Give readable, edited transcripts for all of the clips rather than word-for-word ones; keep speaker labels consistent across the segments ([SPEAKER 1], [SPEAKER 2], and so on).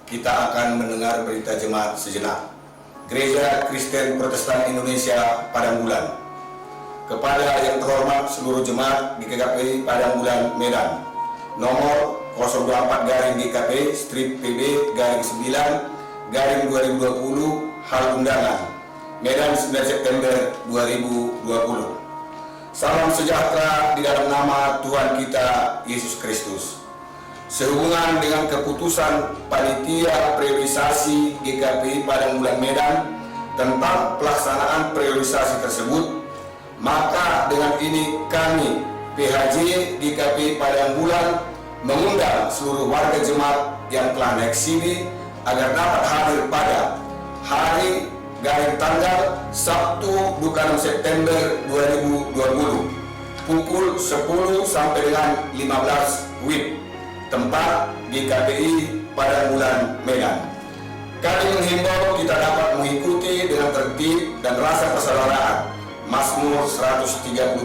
[SPEAKER 1] kita akan mendengar berita jemaat sejenak. Gereja Kristen Protestan Indonesia Padang Bulan. Kepada yang terhormat seluruh jemaat di GKPI Padang Bulan Medan, nomor 024 GKP strip PB 9 2020 hal undangan Medan 9 September 2020. Salam sejahtera di dalam nama Tuhan kita Yesus Kristus. Sehubungan dengan keputusan Panitia Priorisasi GKPI Padang Bulan Medan tentang pelaksanaan priorisasi tersebut, maka dengan ini kami PHJ GKPI Padang Bulan mengundang seluruh warga jemaat yang telah naik sini agar dapat hadir pada hari tanggal Sabtu 26 September 2020 pukul 10 sampai dengan 15 WIB, tempat GKPI Padang Bulan Medan. Kami menghimbau kita dapat mengikuti dengan tertib dan rasa persaudaraan Mazmur 133.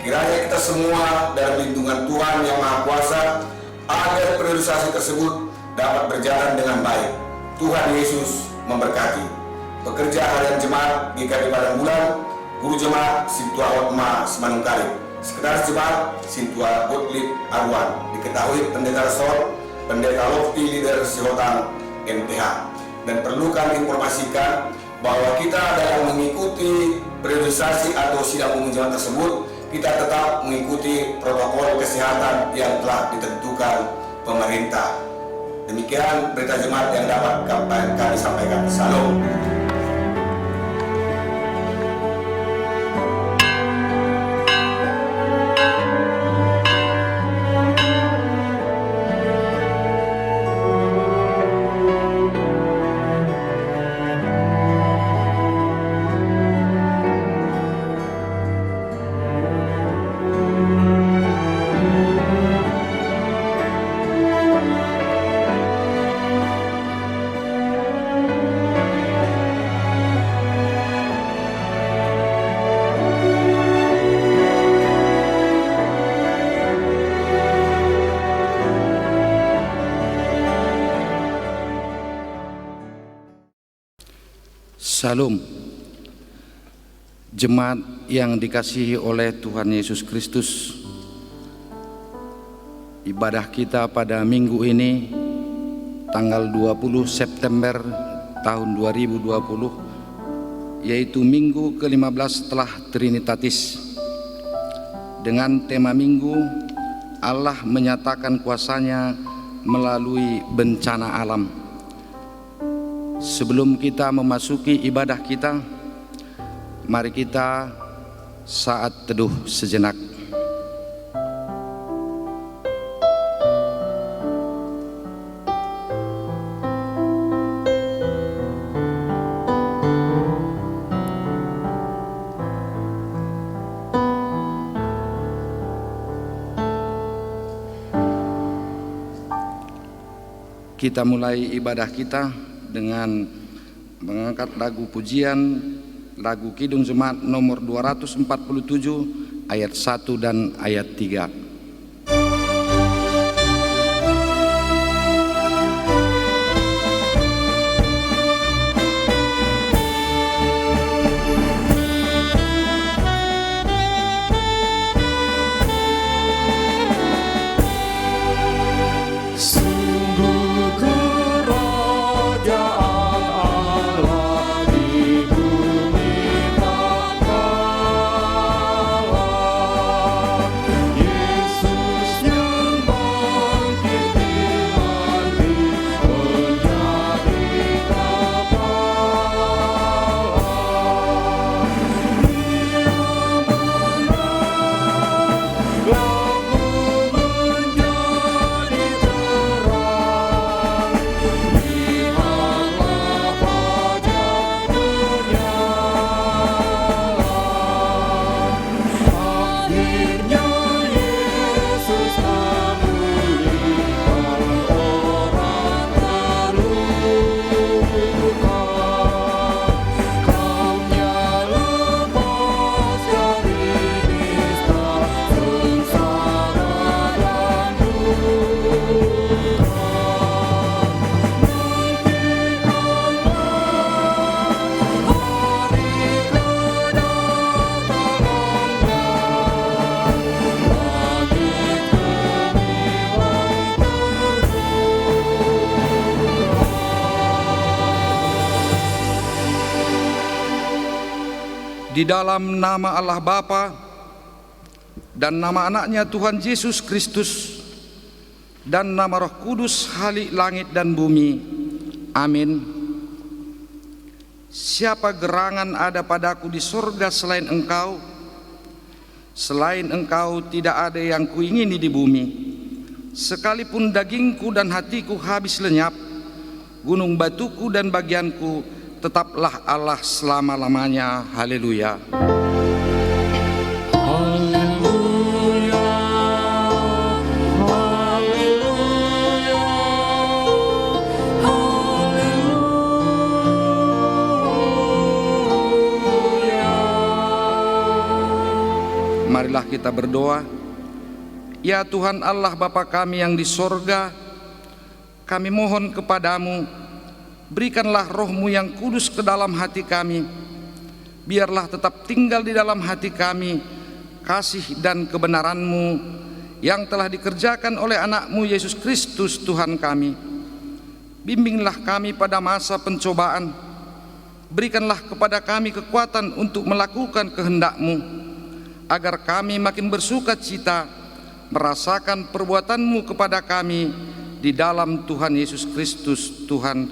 [SPEAKER 1] Kiranya kita semua dalam lindungan Tuhan Yang Maha Kuasa agar priorisasi tersebut dapat berjalan dengan baik. Tuhan Yesus memberkati. Pekerja harian jemaat GKPI Padang Bulan, Guru Jemaat Sintua Hotma Semanungkari, Sekretaris Jemaat Sintua Gottlieb Arwan, diketahui Pendeta Resor, Pendeta Lofti Leader Sihotan MTH. Dan perlu kami informasikan bahwa kita dalam mengikuti priorisasi atau sidang umum jemaat tersebut, kita tetap mengikuti protokol kesehatan yang telah ditentukan pemerintah. Demikian berita jemaat yang dapat kami sampaikan. Salam.
[SPEAKER 2] Salam. Jemaat yang dikasihi oleh Tuhan Yesus Kristus, ibadah kita pada minggu ini tanggal 20 September tahun 2020 yaitu minggu ke-15 setelah Trinitatis, dengan tema minggu Allah menyatakan kuasa-Nya melalui bencana alam. Sebelum kita memasuki ibadah kita, mari kita saat teduh sejenak. Kita mulai ibadah kita dengan mengangkat lagu pujian, lagu Kidung Jemaat nomor 247 ayat 1 dan ayat 3.
[SPEAKER 3] Yeah.
[SPEAKER 2] Di dalam nama Allah Bapa dan nama anaknya Tuhan Yesus Kristus dan nama Roh Kudus, Khalik langit dan bumi. Amin. Siapa gerangan ada padaku di surga selain Engkau? Selain Engkau tidak ada yang kuingini di bumi. Sekalipun dagingku dan hatiku habis lenyap, gunung batuku dan bagianku, tetaplah Allah selama-lamanya. Haleluya. Marilah kita berdoa. Ya Tuhan Allah Bapa kami yang di sorga, kami mohon kepadamu, berikanlah roh-Mu yang kudus ke dalam hati kami. Biarlah tetap tinggal di dalam hati kami kasih dan kebenaran-Mu yang telah dikerjakan oleh anak-Mu Yesus Kristus Tuhan kami. Bimbinglah kami pada masa pencobaan. Berikanlah kepada kami kekuatan untuk melakukan kehendak-Mu, agar kami makin bersuka cita merasakan perbuatan-Mu kepada kami di dalam Tuhan Yesus Kristus Tuhan.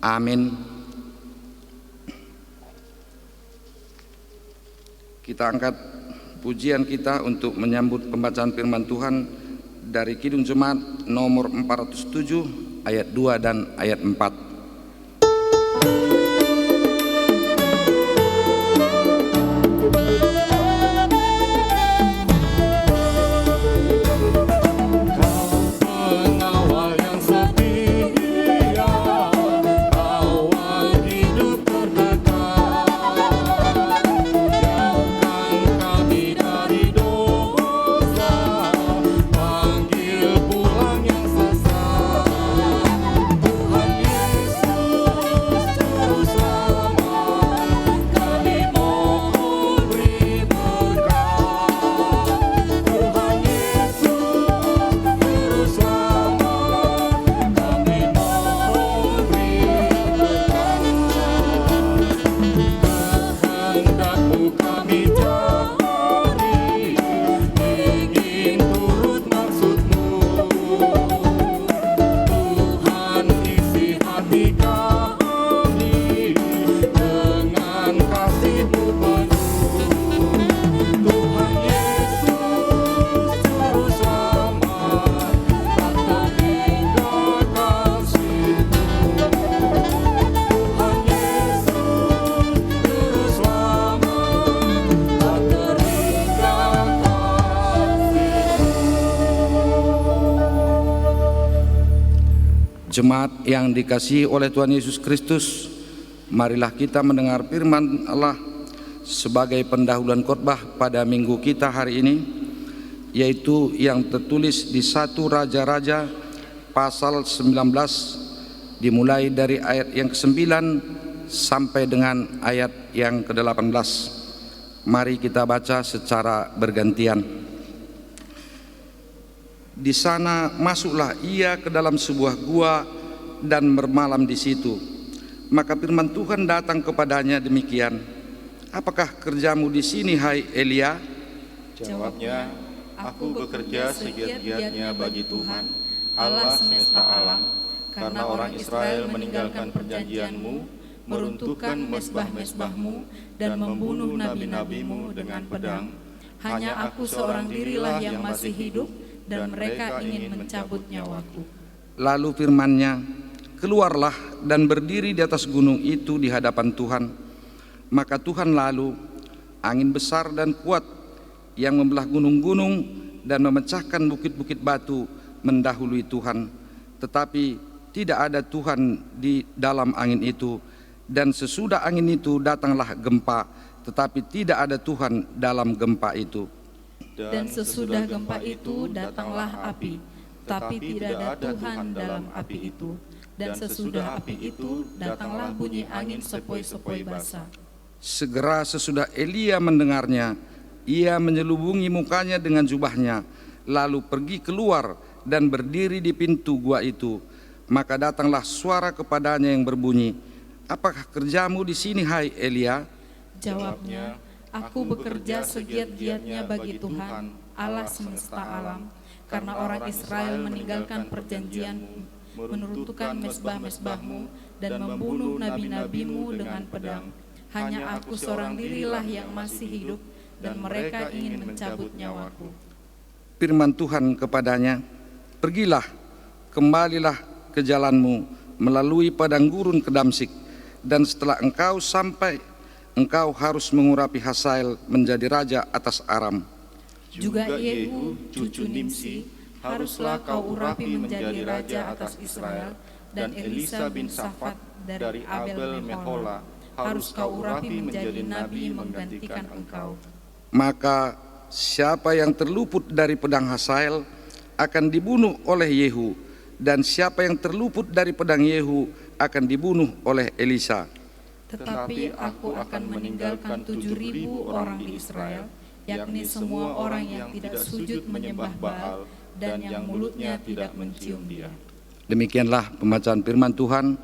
[SPEAKER 2] Amin. Kita angkat pujian kita untuk menyambut pembacaan firman Tuhan dari Kidung Jemaat nomor 407 ayat 2 dan ayat 4. Jemaat yang dikasihi oleh Tuhan Yesus Kristus, marilah kita mendengar firman Allah sebagai pendahuluan khotbah pada minggu kita hari ini, yaitu yang tertulis di 1 Raja-Raja pasal 19 dimulai dari ayat yang ke-9 sampai dengan ayat yang ke-18. Mari kita baca secara bergantian. Di sana masuklah ia ke dalam sebuah gua dan bermalam di situ. Maka firman Tuhan datang kepadanya demikian, apakah kerjamu di sini, hai Elia?
[SPEAKER 3] Jawabnya, aku bekerja segiat-giatnya bagi Tuhan, Allah semesta alam, karena orang Israel meninggalkan perjanjian-Mu, meruntuhkan mesbah-mesbah-Mu, dan membunuh nabi-nabi-Mu dengan pedang. Hanya aku seorang dirilah yang masih hidup, dan mereka ingin mencabut nyawaku.
[SPEAKER 2] Lalu firman-Nya, keluarlah dan berdiri di atas gunung itu di hadapan Tuhan. Maka Tuhan lalu, angin besar dan kuat yang membelah gunung-gunung dan memecahkan bukit-bukit batu mendahului Tuhan. Tetapi tidak ada Tuhan di dalam angin itu, dan sesudah angin itu datanglah gempa, tetapi tidak ada Tuhan dalam gempa itu.
[SPEAKER 3] Dan sesudah gempa itu datanglah api, tapi tidak ada Tuhan dalam api itu. Dan sesudah api itu datanglah bunyi angin sepoi-sepoi basah.
[SPEAKER 2] Segera sesudah Elia mendengarnya, ia menyelubungi mukanya dengan jubahnya, lalu pergi keluar dan berdiri di pintu gua itu. Maka datanglah suara kepadanya yang berbunyi, apakah kerjamu di sini, hai Elia?
[SPEAKER 4] Jawabnya, aku bekerja segiat-giatnya bagi Tuhan, Allah semesta alam, karena orang Israel meninggalkan perjanjian-Mu, menurunkan mezbah-mezbahmu, dan membunuh nabi-nabimu dengan pedang. Hanya aku seorang dirilah yang masih hidup, dan mereka ingin mencabut nyawaku.
[SPEAKER 2] Firman Tuhan kepadanya, pergilah, kembalilah ke jalanmu melalui padang gurun ke Damsyik, dan setelah engkau sampai, engkau harus mengurapi Hazael menjadi raja atas Aram.
[SPEAKER 4] Juga Yehu, cucu Nimsi, haruslah kau urapi menjadi raja atas Israel, dan Elisa bin Safat dari Abel Mehola harus kau urapi menjadi nabi menggantikan engkau.
[SPEAKER 2] Maka siapa yang terluput dari pedang Hazael akan dibunuh oleh Yehu, dan siapa yang terluput dari pedang Yehu akan dibunuh oleh Elisa.
[SPEAKER 4] Tetapi aku akan meninggalkan 7.000 orang di Israel, yakni semua orang yang tidak sujud menyembah Baal dan yang mulutnya tidak mencium dia.
[SPEAKER 2] Demikianlah pembacaan firman Tuhan.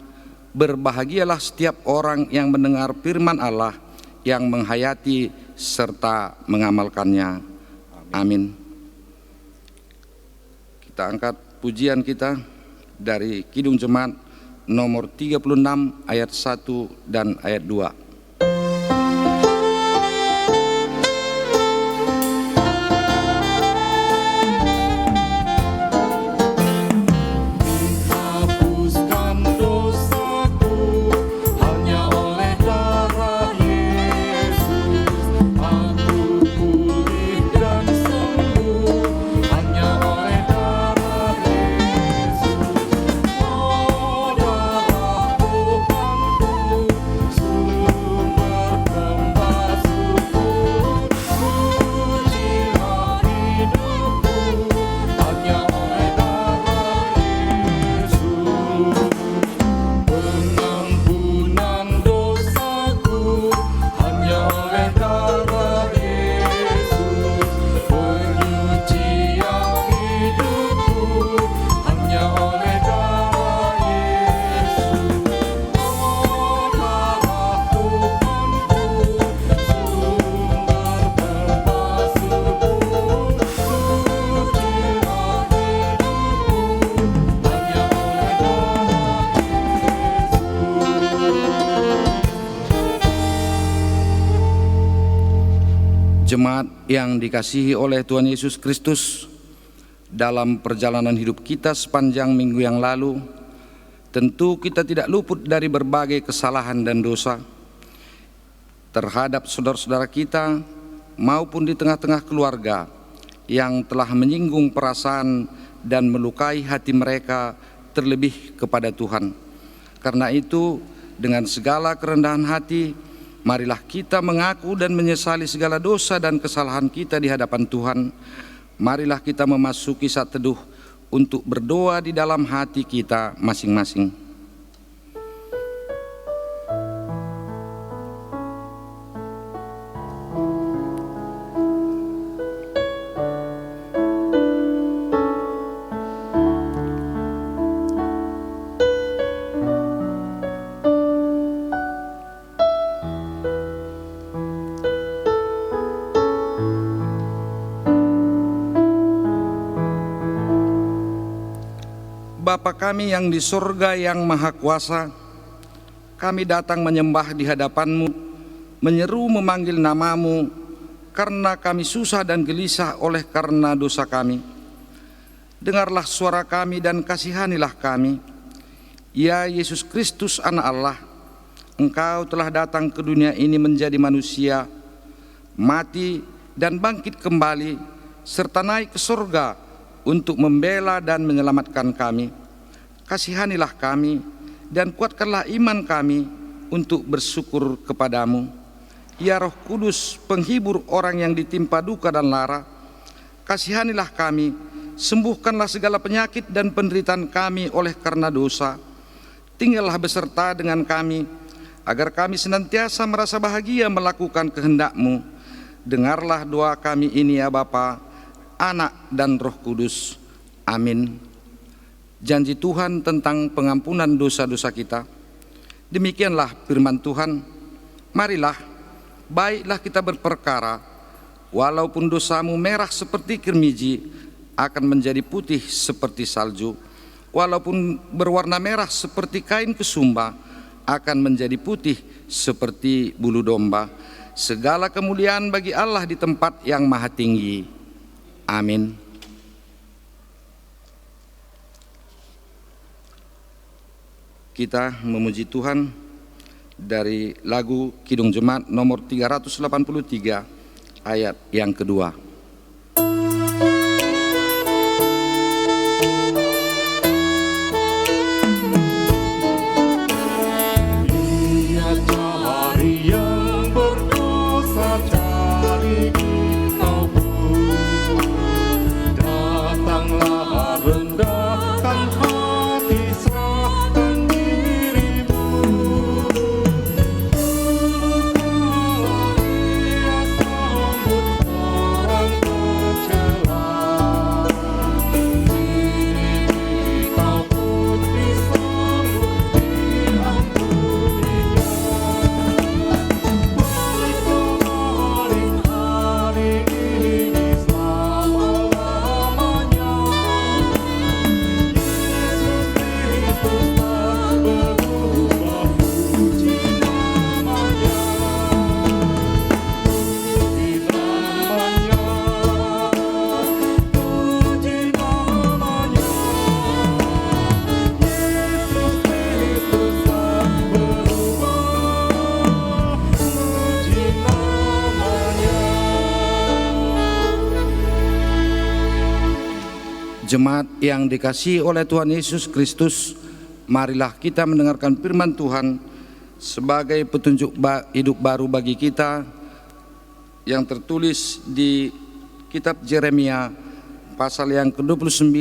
[SPEAKER 2] Berbahagialah setiap orang yang mendengar firman Allah, yang menghayati serta mengamalkannya. Amin. Kita angkat pujian kita dari Kidung Jemaat nomor 36 ayat 1 dan ayat 2. Jemaat yang dikasihi oleh Tuhan Yesus Kristus, dalam perjalanan hidup kita sepanjang minggu yang lalu, tentu kita tidak luput dari berbagai kesalahan dan dosa terhadap saudara-saudara kita maupun di tengah-tengah keluarga yang telah menyinggung perasaan dan melukai hati mereka terlebih kepada Tuhan. Karena itu, dengan segala kerendahan hati, marilah kita mengaku dan menyesali segala dosa dan kesalahan kita di hadapan Tuhan. Marilah kita memasuki saat teduh untuk berdoa di dalam hati kita masing-masing. Bapa kami yang di surga yang maha kuasa, kami datang menyembah di hadapan-Mu, menyeru memanggil nama-Mu, karena kami susah dan gelisah oleh karena dosa kami. Dengarlah suara kami dan kasihanilah kami. Ya Yesus Kristus anak Allah, Engkau telah datang ke dunia ini menjadi manusia, mati dan bangkit kembali, serta naik ke surga untuk membela dan menyelamatkan kami. Kasihanilah kami dan kuatkanlah iman kami untuk bersyukur kepadamu. Ya Roh Kudus, penghibur orang yang ditimpa duka dan lara, kasihanilah kami, sembuhkanlah segala penyakit dan penderitaan kami oleh karena dosa. Tinggallah beserta dengan kami, agar kami senantiasa merasa bahagia melakukan kehendak-Mu. Dengarlah doa kami ini ya Bapa, Anak dan Roh Kudus. Amin. Janji Tuhan tentang pengampunan dosa-dosa kita. Demikianlah firman Tuhan. Marilah baiklah kita berperkara, walaupun dosamu merah seperti kirmiji, akan menjadi putih seperti salju. Walaupun berwarna merah seperti kain kesumba, akan menjadi putih seperti bulu domba. Segala kemuliaan bagi Allah di tempat yang maha tinggi. Amin. Kita memuji Tuhan dari lagu Kidung Jemaat nomor 383 ayat yang kedua. Jemaat yang dikasihi oleh Tuhan Yesus Kristus, marilah kita mendengarkan firman Tuhan sebagai petunjuk hidup baru bagi kita yang tertulis di kitab Yeremia pasal yang ke-29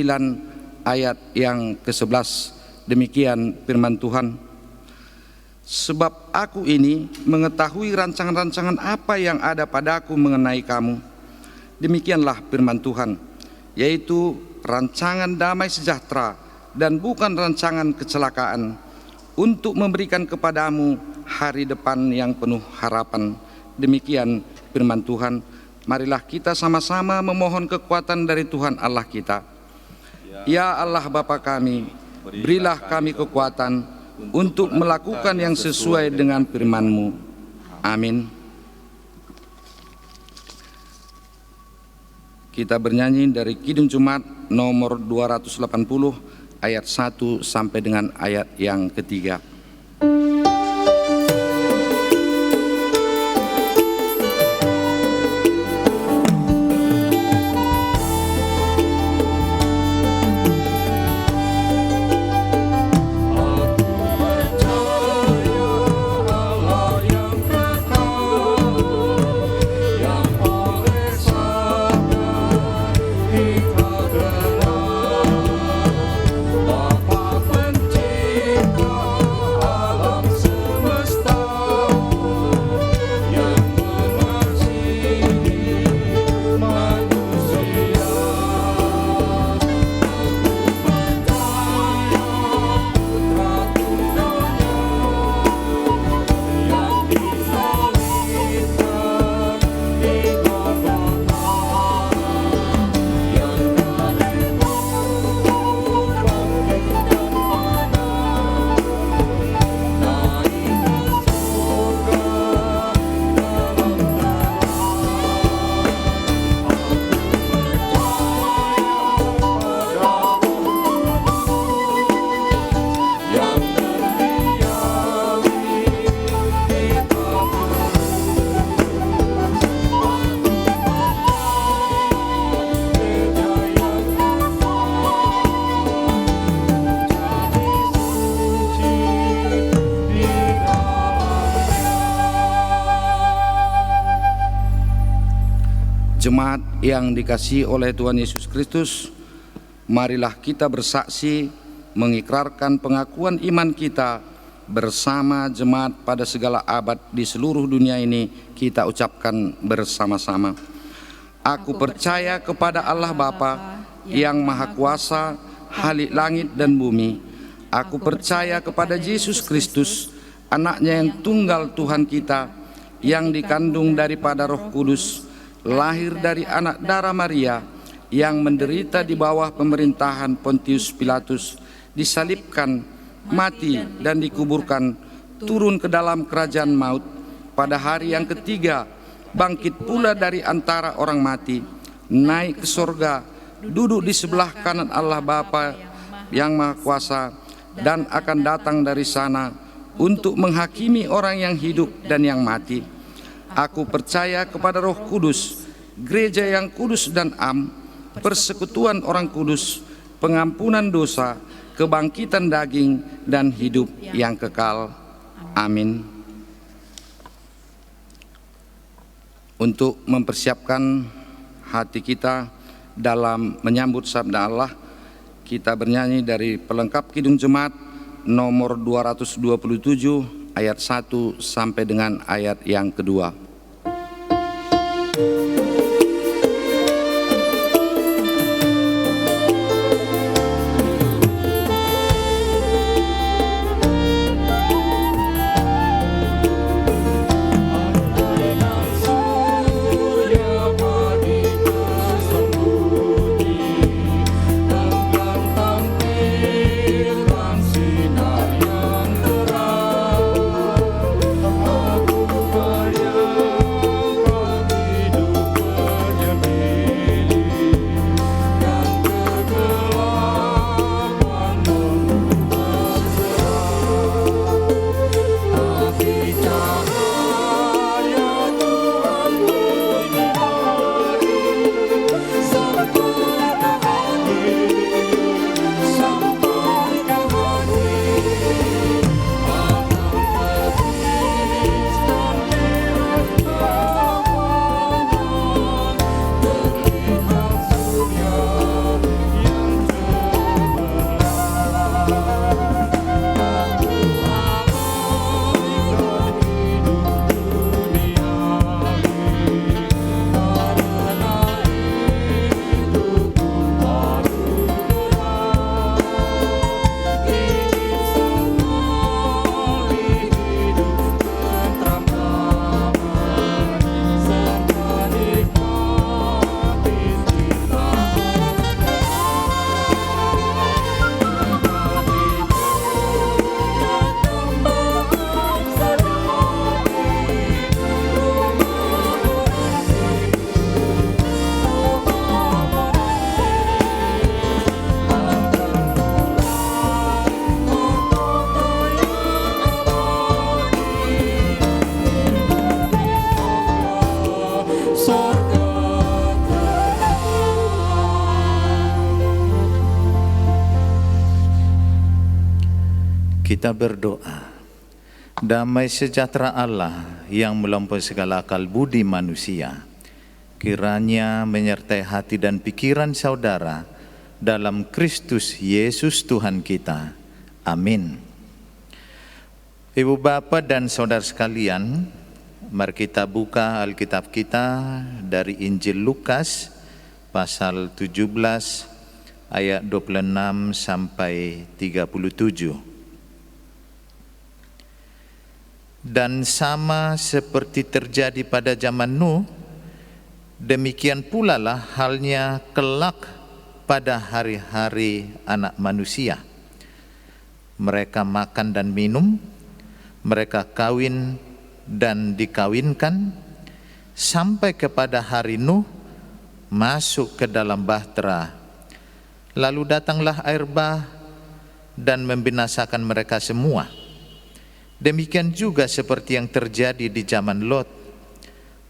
[SPEAKER 2] ayat yang ke-11. Demikian firman Tuhan. Sebab aku ini mengetahui rancangan-rancangan apa yang ada padaku mengenai kamu. Demikianlah firman Tuhan, yaitu rancangan damai sejahtera dan bukan rancangan kecelakaan, untuk memberikan kepadamu hari depan yang penuh harapan. Demikian firman Tuhan. Marilah kita sama-sama memohon kekuatan dari Tuhan Allah kita. Ya Allah Bapa kami, berilah kami kekuatan untuk melakukan yang sesuai dengan firman-Mu. Amin. Kita bernyanyi dari Kidung Jemaat nomor 280 ayat 1 sampai dengan ayat yang ketiga. Jemaat yang dikasihi oleh Tuhan Yesus Kristus, marilah kita bersaksi mengikrarkan pengakuan iman kita bersama jemaat pada segala abad di seluruh dunia ini. Kita ucapkan bersama-sama. Aku percaya kepada Allah Bapa yang Maha Kuasa, Khalik langit dan bumi. Aku percaya kepada Yesus Kristus, Anaknya yang tunggal Tuhan kita, yang dikandung daripada Roh Kudus, lahir dari anak darah Maria, yang menderita di bawah pemerintahan Pontius Pilatus, disalibkan, mati, dan dikuburkan, turun ke dalam kerajaan maut. Pada hari yang ketiga, bangkit pula dari antara orang mati, naik ke sorga, duduk di sebelah kanan Allah Bapa yang Maha Kuasa, dan akan datang dari sana untuk menghakimi orang yang hidup dan yang mati. Aku percaya kepada Roh Kudus, gereja yang kudus dan am, persekutuan orang kudus, pengampunan dosa, kebangkitan daging, dan hidup yang kekal. Amin. Untuk mempersiapkan hati kita dalam menyambut sabda Allah, kita bernyanyi dari pelengkap Kidung Jemaat nomor 227 ayat 1 sampai dengan ayat yang kedua.
[SPEAKER 5] Kita berdoa. Damai sejahtera Allah yang melampaui segala akal budi manusia, kiranya menyertai hati dan pikiran saudara dalam Kristus Yesus Tuhan kita. Amin. Ibu bapa dan saudara sekalian, mari kita buka Alkitab kita dari Injil Lukas pasal 17 ayat 26 sampai 37. Dan sama seperti terjadi pada zaman Nuh, demikian pula lah halnya kelak pada hari-hari anak manusia. Mereka makan dan minum, mereka kawin dan dikawinkan, sampai kepada hari Nuh masuk ke dalam bahtera. Lalu datanglah air bah dan membinasakan mereka semua. Demikian juga seperti yang terjadi di zaman Lot.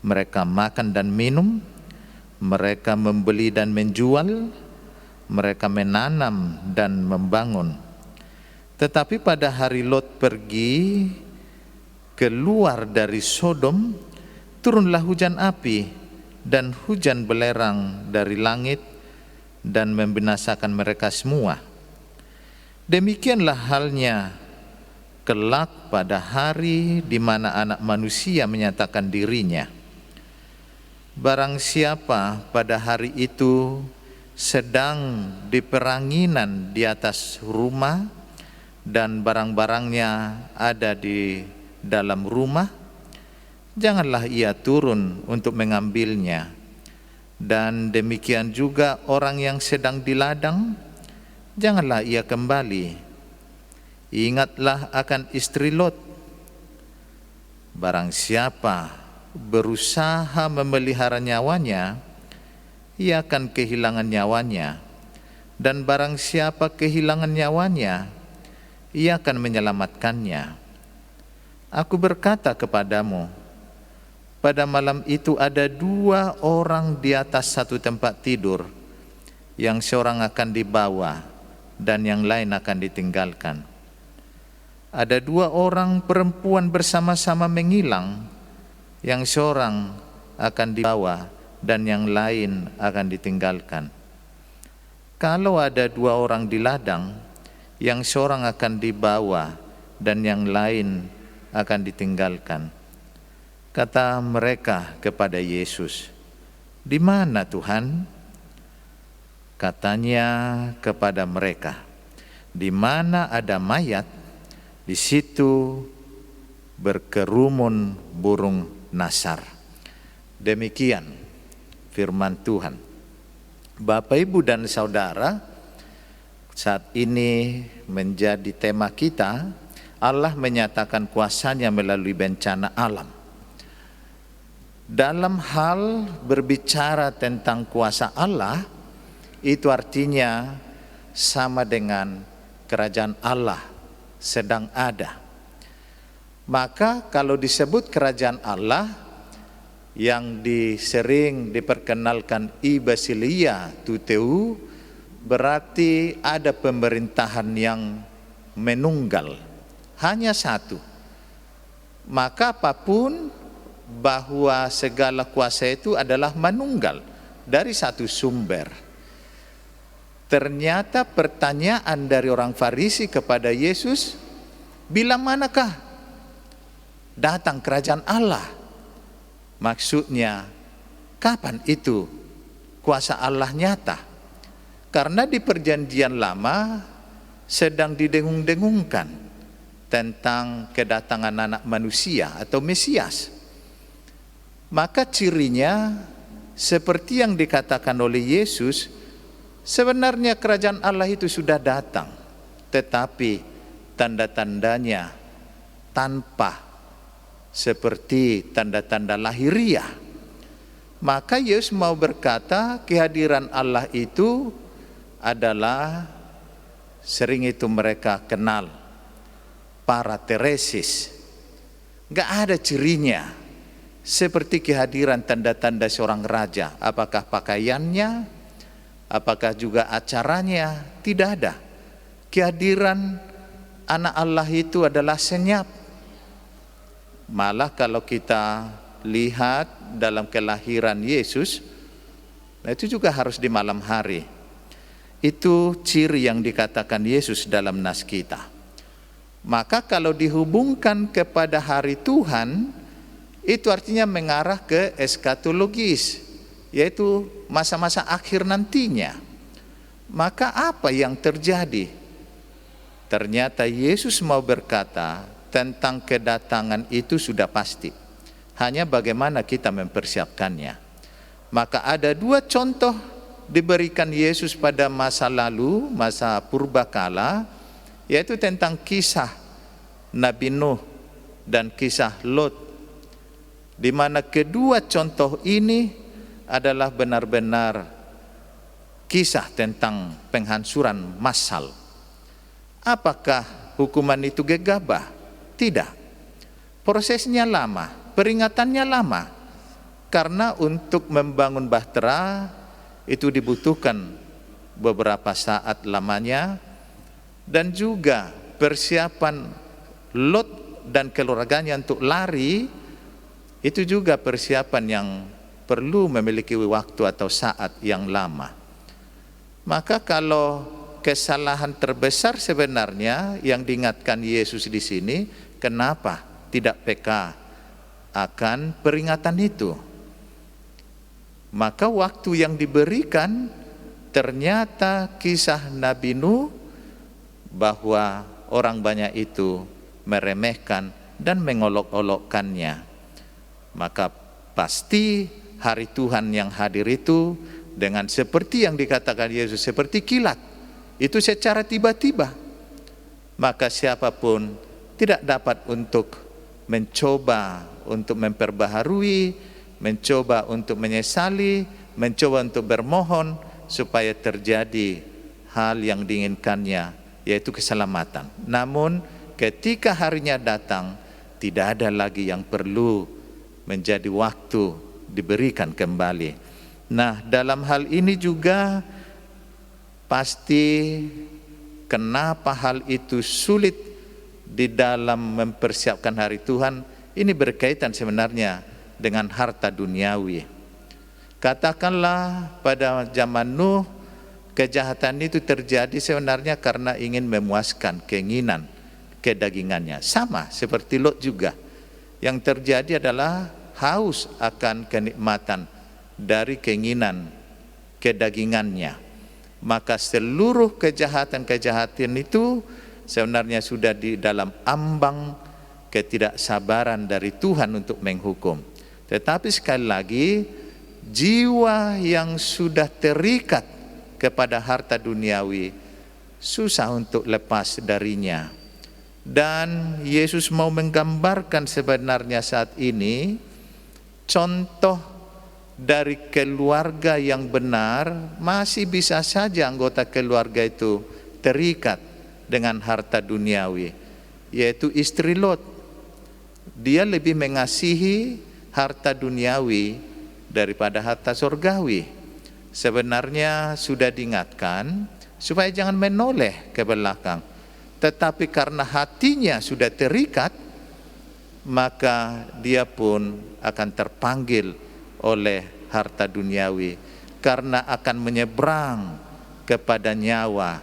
[SPEAKER 5] Mereka makan dan minum, mereka membeli dan menjual, mereka menanam dan membangun. Tetapi pada hari Lot pergi keluar dari Sodom, turunlah hujan api dan hujan belerang dari langit dan membinasakan mereka semua. Demikianlah halnya kelak pada hari di mana anak manusia menyatakan dirinya. Barang siapa pada hari itu sedang di peranginan di atas rumah dan barang-barangnya ada di dalam rumah, janganlah ia turun untuk mengambilnya. Dan demikian juga orang yang sedang di ladang, janganlah ia kembali. Ingatlah akan istri Lot. Barang siapa berusaha memelihara nyawanya, ia akan kehilangan nyawanya. Dan barang siapa kehilangan nyawanya, ia akan menyelamatkannya. Aku berkata kepadamu, pada malam itu ada 2 orang di atas satu tempat tidur, yang seorang akan dibawa dan yang lain akan ditinggalkan. Ada 2 orang perempuan bersama-sama mengilang, yang seorang akan dibawa dan yang lain akan ditinggalkan. Kalau ada 2 orang di ladang, yang seorang akan dibawa dan yang lain akan ditinggalkan. Kata mereka kepada Yesus, "Di mana Tuhan?" Katanya kepada mereka, "Di mana ada mayat, di situ berkerumun burung nasar." Demikian firman Tuhan. Bapak, Ibu, dan Saudara, saat ini menjadi tema kita, Allah menyatakan kuasa-Nya melalui bencana alam. Dalam hal berbicara tentang kuasa Allah, itu artinya sama dengan kerajaan Allah sedang ada. Maka kalau disebut kerajaan Allah yang sering diperkenalkan Ibasilia Tuteu, berarti ada pemerintahan yang menunggal, hanya satu. Maka apapun, bahwa segala kuasa itu adalah manunggal dari satu sumber. Ternyata pertanyaan dari orang Farisi kepada Yesus, bila manakah datang kerajaan Allah? Maksudnya, kapan itu kuasa Allah nyata? Karena di perjanjian lama sedang didengung-dengungkan tentang kedatangan anak manusia atau Mesias. Maka cirinya seperti yang dikatakan oleh Yesus, sebenarnya kerajaan Allah itu sudah datang, tetapi tanda-tandanya tanpa seperti tanda-tanda lahiriah. Maka Yesus mau berkata kehadiran Allah itu adalah, sering itu mereka kenal, parateresis. Gak ada cirinya seperti kehadiran tanda-tanda seorang raja. Apakah pakaiannya, apakah juga acaranya? Tidak ada. Kehadiran anak Allah itu adalah senyap. Malah kalau kita lihat dalam kelahiran Yesus, itu juga harus di malam hari. Itu ciri yang dikatakan Yesus dalam nas kita. Maka kalau dihubungkan kepada hari Tuhan, itu artinya mengarah ke eskatologis, yaitu masa-masa akhir nantinya. Maka apa yang terjadi? Ternyata Yesus mau berkata tentang kedatangan itu sudah pasti. Hanya bagaimana kita mempersiapkannya. Maka ada 2 contoh diberikan Yesus pada masa lalu, masa purbakala, yaitu tentang kisah Nabi Nuh dan kisah Lot, di mana kedua contoh ini adalah benar-benar kisah tentang penghancuran massal. Apakah hukuman itu gegabah? Tidak. Prosesnya lama, peringatannya lama. Karena untuk membangun bahtera itu dibutuhkan beberapa saat lamanya, dan juga persiapan Lot dan keluarganya untuk lari, itu juga persiapan yang perlu memiliki waktu atau saat yang lama. Maka kalau kesalahan terbesar sebenarnya yang diingatkan Yesus di sini, kenapa tidak peka akan peringatan itu? Maka waktu yang diberikan ternyata kisah Nabi Nuh, bahwa orang banyak itu meremehkan dan mengolok-olokkannya. maka pasti hari Tuhan yang hadir itu dengan seperti yang dikatakan Yesus, seperti kilat, itu secara tiba-tiba. Maka siapapun tidak dapat untuk mencoba untuk memperbaharui, mencoba untuk menyesali, mencoba untuk bermohon supaya terjadi hal yang diinginkannya, yaitu keselamatan. Namun ketika harinya datang, tidak ada lagi yang perlu menjadi waktu diberikan kembali. Nah, dalam hal ini juga pasti kenapa hal itu sulit di dalam mempersiapkan hari Tuhan, ini berkaitan sebenarnya dengan harta duniawi. Katakanlah pada zaman Nuh, kejahatan itu terjadi sebenarnya karena ingin memuaskan keinginan kedagingannya. Sama seperti Lot juga. Yang terjadi adalah haus akan kenikmatan dari keinginan kedagingannya. Maka seluruh kejahatan-kejahatan itu sebenarnya sudah di dalam ambang ketidaksabaran dari Tuhan untuk menghukum. Tetapi sekali lagi, jiwa yang sudah terikat kepada harta duniawi susah untuk lepas darinya. Dan Yesus mau menggambarkan sebenarnya saat ini contoh dari keluarga yang benar. Masih bisa saja anggota keluarga itu terikat dengan harta duniawi, yaitu istri Lot. Dia lebih mengasihi harta duniawi daripada harta surgawi. Sebenarnya sudah diingatkan supaya jangan menoleh ke belakang, tetapi karena hatinya sudah terikat, maka dia pun akan terpanggil oleh harta duniawi, karena akan menyeberang kepada nyawa.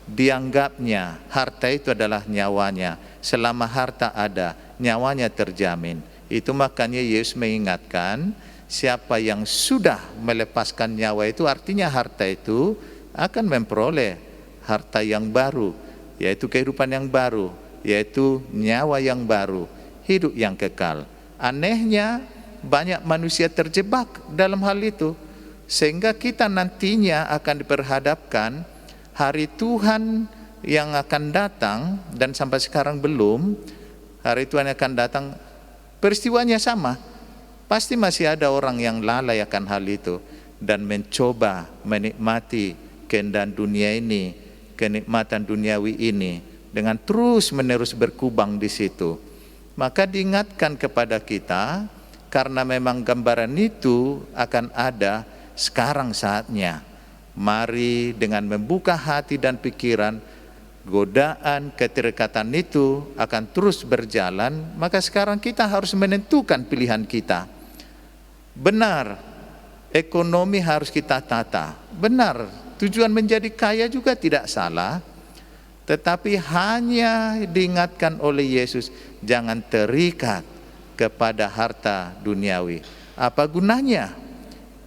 [SPEAKER 5] Dianggapnya harta itu adalah nyawanya. Selama harta ada, nyawanya terjamin. Itu makanya Yesus mengingatkan, siapa yang sudah melepaskan nyawa itu, artinya harta itu akan memperoleh harta yang baru, yaitu kehidupan yang baru, yaitu nyawa yang baru, hidup yang kekal. Anehnya banyak manusia terjebak dalam hal itu, sehingga kita nantinya akan diperhadapkan hari Tuhan yang akan datang, dan sampai sekarang belum. Hari Tuhan yang akan datang, peristiwanya sama. Pasti masih ada orang yang lalai akan hal itu dan mencoba menikmati keindahan dunia ini, kenikmatan duniawi ini, dengan terus menerus berkubang di situ. Maka diingatkan kepada kita, karena memang gambaran itu akan ada, sekarang saatnya. Mari dengan membuka hati dan pikiran, godaan keterikatan itu akan terus berjalan. Maka sekarang kita harus menentukan pilihan kita. Benar, ekonomi harus kita tata. Benar, tujuan menjadi kaya juga tidak salah. Tetapi hanya diingatkan oleh Yesus, jangan terikat kepada harta duniawi. Apa gunanya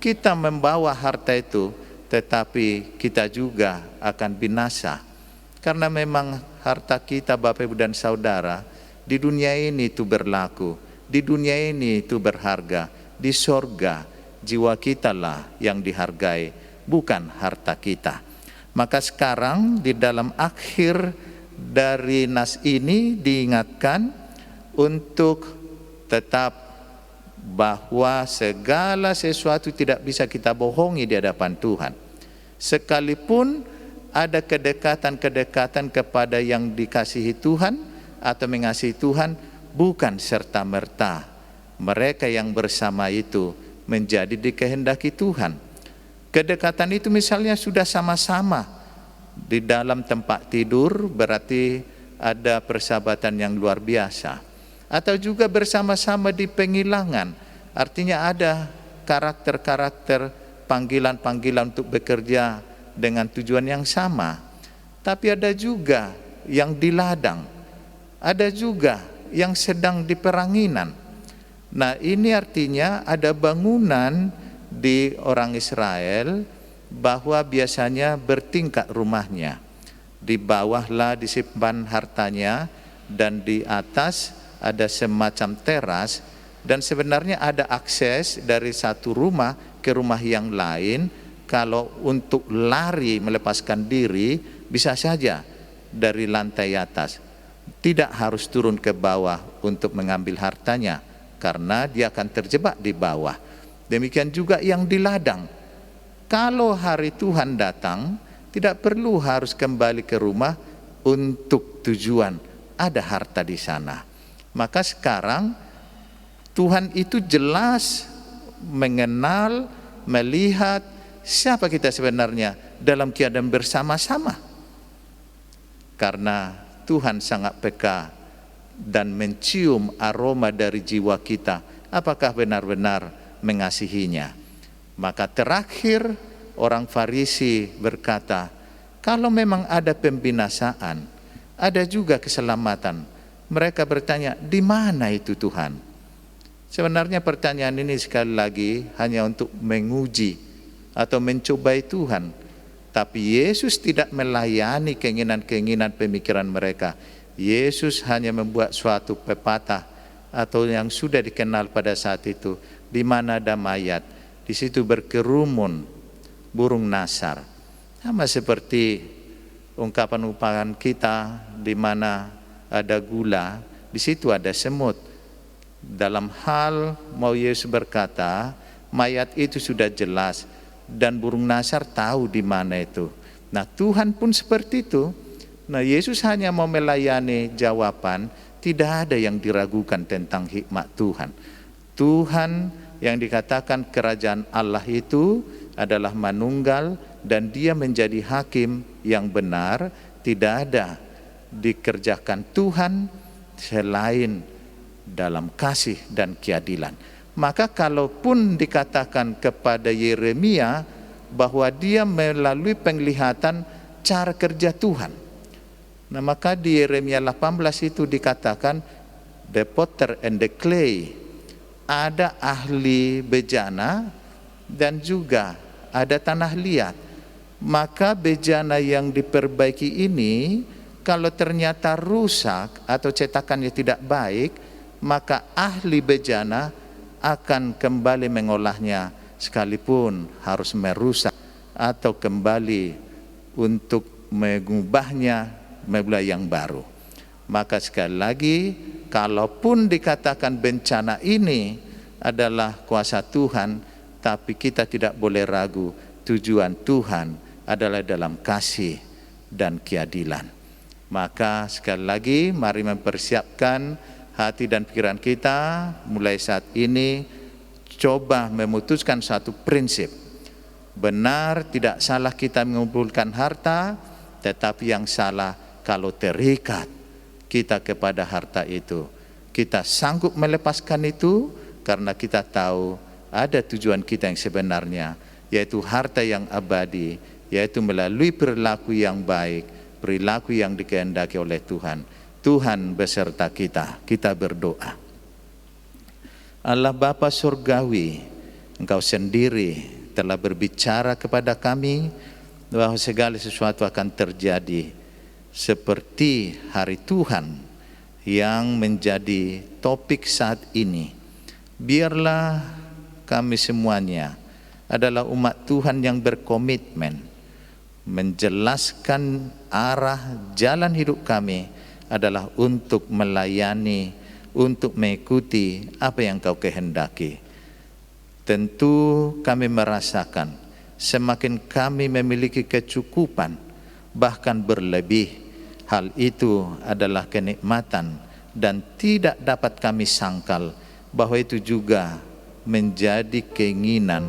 [SPEAKER 5] kita membawa harta itu, tetapi kita juga akan binasa. Karena memang harta kita, Bapak Ibu dan Saudara, di dunia ini itu berlaku, di dunia ini itu berharga. Di sorga jiwa kita lah yang dihargai, bukan harta kita. Maka sekarang di dalam akhir dari nas ini diingatkan untuk tetap bahwa segala sesuatu tidak bisa kita bohongi di hadapan Tuhan. Sekalipun ada kedekatan-kedekatan kepada yang dikasihi Tuhan atau mengasihi Tuhan, bukan serta-merta mereka yang bersama itu menjadi dikehendaki Tuhan. Kedekatan itu misalnya sudah sama-sama di dalam tempat tidur, berarti ada persahabatan yang luar biasa. Atau juga bersama-sama di penghilangan, artinya ada karakter-karakter, panggilan-panggilan untuk bekerja dengan tujuan yang sama. Tapi ada juga yang di ladang, ada juga yang sedang di peranginan. Nah, ini artinya ada bangunan di orang Israel bahwa biasanya bertingkat rumahnya. Di bawahlah disimpan hartanya, dan di atas ada semacam teras Dan sebenarnya ada akses dari satu rumah ke rumah yang lain. Kalau untuk lari melepaskan diri bisa saja dari lantai atas, tidak harus turun ke bawah untuk mengambil hartanya karena dia akan terjebak di bawah. Demikian juga yang di ladang, kalau hari Tuhan datang tidak perlu harus kembali ke rumah untuk tujuan ada harta di sana. Maka sekarang Tuhan itu jelas mengenal, melihat siapa kita sebenarnya dalam keadaan bersama-sama. Karena Tuhan sangat peka dan mencium aroma dari jiwa kita, apakah benar-benar mengasihinya. Maka terakhir orang Farisi berkata, kalau memang ada pembinasaan, ada juga keselamatan. Mereka bertanya, di mana itu Tuhan? Sebenarnya pertanyaan ini sekali lagi hanya untuk menguji atau mencobai Tuhan. Tapi Yesus tidak melayani keinginan-keinginan pemikiran mereka. Yesus hanya membuat suatu pepatah atau yang sudah dikenal pada saat itu. Di mana ada mayat, di situ berkerumun burung nasar. Sama seperti ungkapan-ungkapan kita, di mana ada gula, di situ ada semut. Dalam hal mau Yesus berkata, mayat itu sudah jelas dan burung nasar tahu di mana itu. Nah, Tuhan pun seperti itu. Nah, Yesus hanya mau melayani jawaban, tidak ada yang diragukan tentang hikmat Tuhan. Tuhan yang dikatakan kerajaan Allah itu adalah manunggal dan dia menjadi hakim yang benar, tidak ada dikerjakan Tuhan selain dalam kasih dan keadilan. Maka kalaupun dikatakan kepada Yeremia bahwa dia melalui penglihatan cara kerja Tuhan. Nah, maka di Yeremia 18 itu dikatakan the potter and the clay. Ada ahli bejana dan juga ada tanah liat. Maka bejana yang diperbaiki ini kalau ternyata rusak atau cetakannya tidak baik, maka ahli bejana akan kembali mengolahnya sekalipun harus merusak atau kembali untuk mengubahnya memulai yang baru. Maka sekali lagi, kalaupun dikatakan bencana ini adalah kuasa Tuhan, tapi kita tidak boleh ragu tujuan Tuhan adalah dalam kasih dan keadilan. Maka sekali lagi mari mempersiapkan hati dan pikiran kita mulai saat ini, coba memutuskan satu prinsip. Benar tidak salah kita mengumpulkan harta, tetapi yang salah kalau terikat kita kepada harta itu. Kita sanggup melepaskan itu karena kita tahu ada tujuan kita yang sebenarnya, yaitu harta yang abadi, yaitu melalui perilaku yang baik, perilaku yang dikehendaki oleh Tuhan. Tuhan beserta kita. Kita berdoa. Allah Bapa Surgawi, Engkau sendiri telah berbicara kepada kami bahwa segala sesuatu akan terjadi seperti hari Tuhan yang menjadi topik saat ini. Biarlah kami semuanya adalah umat Tuhan yang berkomitmen menjelaskan arah jalan hidup kami adalah untuk melayani, untuk mengikuti apa yang Kau kehendaki. Tentu kami merasakan semakin kami memiliki kecukupan, bahkan berlebih, hal itu adalah kenikmatan dan tidak dapat kami sangkal bahwa itu juga menjadi keinginan.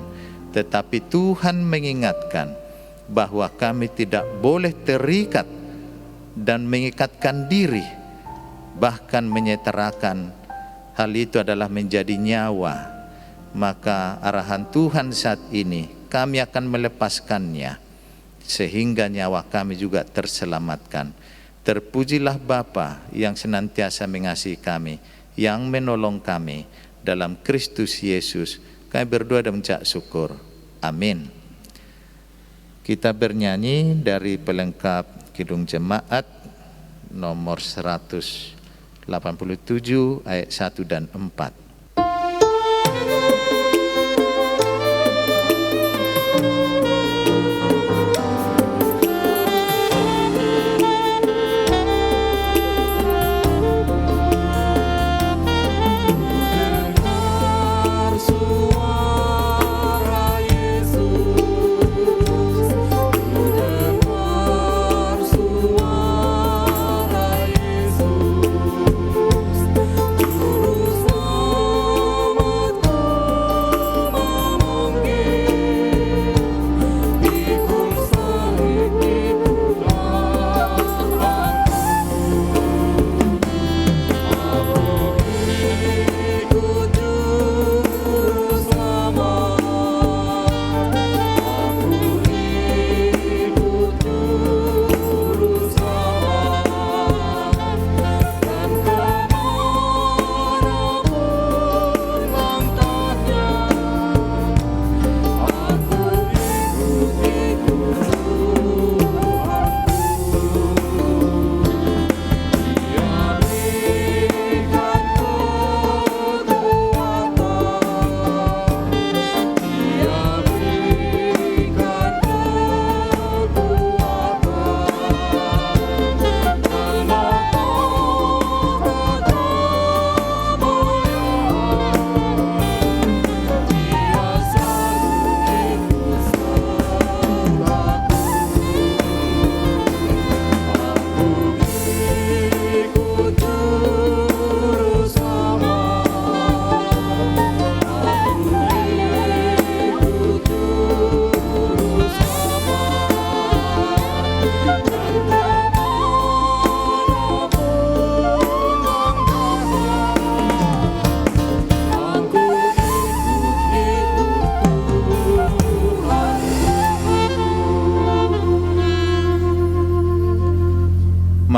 [SPEAKER 5] Tetapi Tuhan mengingatkan bahwa kami tidak boleh terikat dan mengikatkan diri, bahkan menyetarakan. Hal itu adalah menjadi nyawa. Maka arahan Tuhan saat ini, kami akan melepaskannya sehingga nyawa kami juga terselamatkan. Terpujilah Bapa yang senantiasa mengasihi kami, yang menolong kami dalam Kristus Yesus. Kami berdoa dan mengucap syukur. Amin. Kita bernyanyi dari pelengkap Kidung Jemaat nomor 187 ayat 1 dan 4.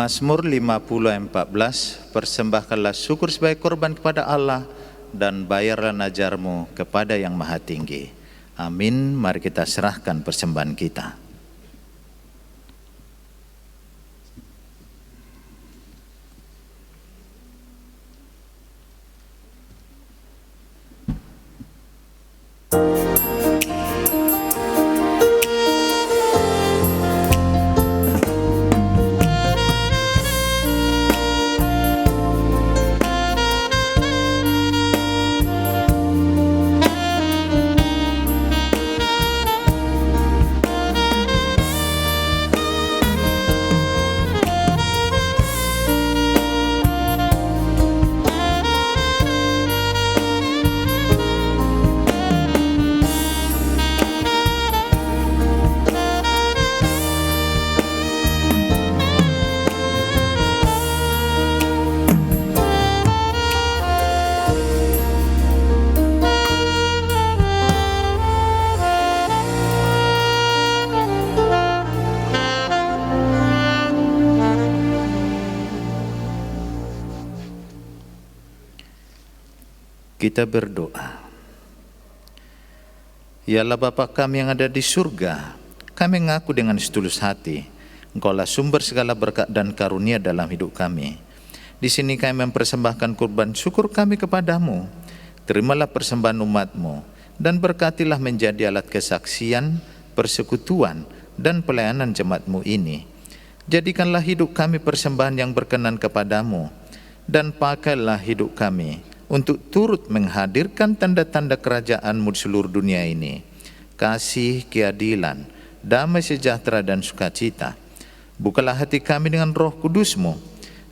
[SPEAKER 5] Mazmur 50:14, persembahkanlah syukur sebagai korban kepada Allah dan bayarlah najarmu kepada Yang Maha Tinggi. Amin. Mari kita serahkan persembahan kita. Kita berdoa. Ya Allah Bapa kami yang ada di surga, kami mengaku dengan setulus hati, Engkaulah sumber segala berkat dan karunia dalam hidup kami. Di sini kami mempersembahkan kurban syukur kami kepadamu. Terimalah persembahan umat-Mu dan berkatilah menjadi alat kesaksian, persekutuan, dan pelayanan jemaat-Mu ini. Jadikanlah hidup kami persembahan yang berkenan kepadamu, dan pakailah hidup kami untuk turut menghadirkan tanda-tanda kerajaan-Mu di seluruh dunia ini. Kasih, keadilan, damai sejahtera dan sukacita. Bukalah hati kami dengan Roh Kudus-Mu,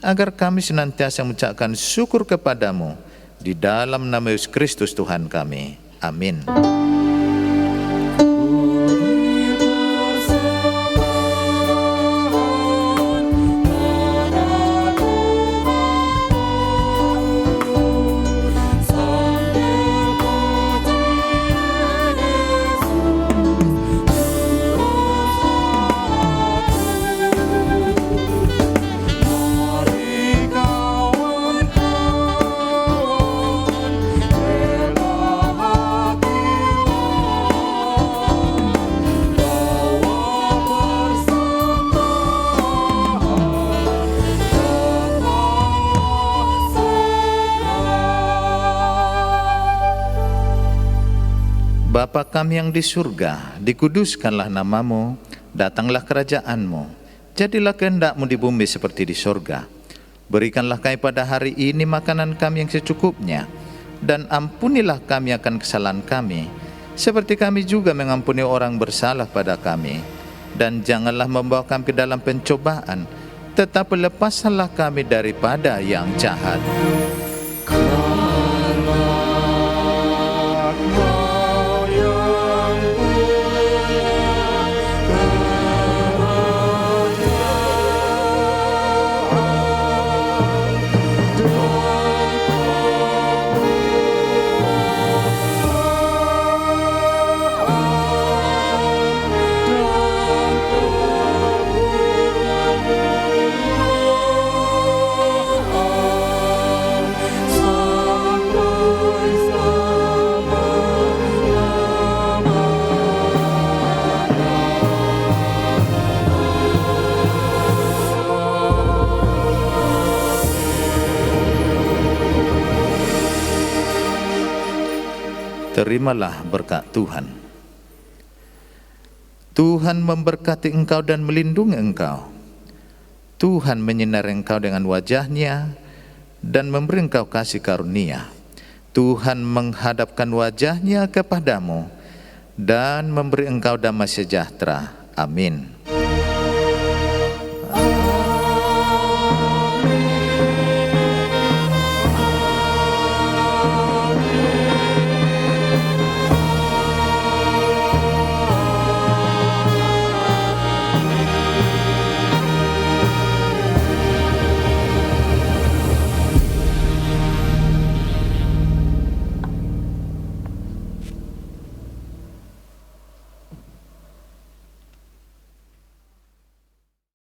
[SPEAKER 5] agar kami senantiasa mengucapkan syukur kepadamu di dalam nama Yesus Kristus Tuhan kami. Amin. Bapa kami yang di surga, dikuduskanlah nama-Mu, datanglah kerajaan-Mu, jadilah kehendak-Mu di bumi seperti di surga. Berikanlah kami pada hari ini makanan kami yang secukupnya, dan ampunilah kami akan kesalahan kami, seperti kami juga mengampuni orang bersalah pada kami. Dan janganlah membawa kami ke dalam pencobaan, tetapi lepaskanlah kami daripada yang jahat. Terimalah berkat Tuhan. Tuhan memberkati engkau dan melindungi engkau. Tuhan menyinari engkau dengan wajah-Nya dan memberi engkau kasih karunia. Tuhan menghadapkan wajah-Nya kepadamu dan memberi engkau damai sejahtera. Amin.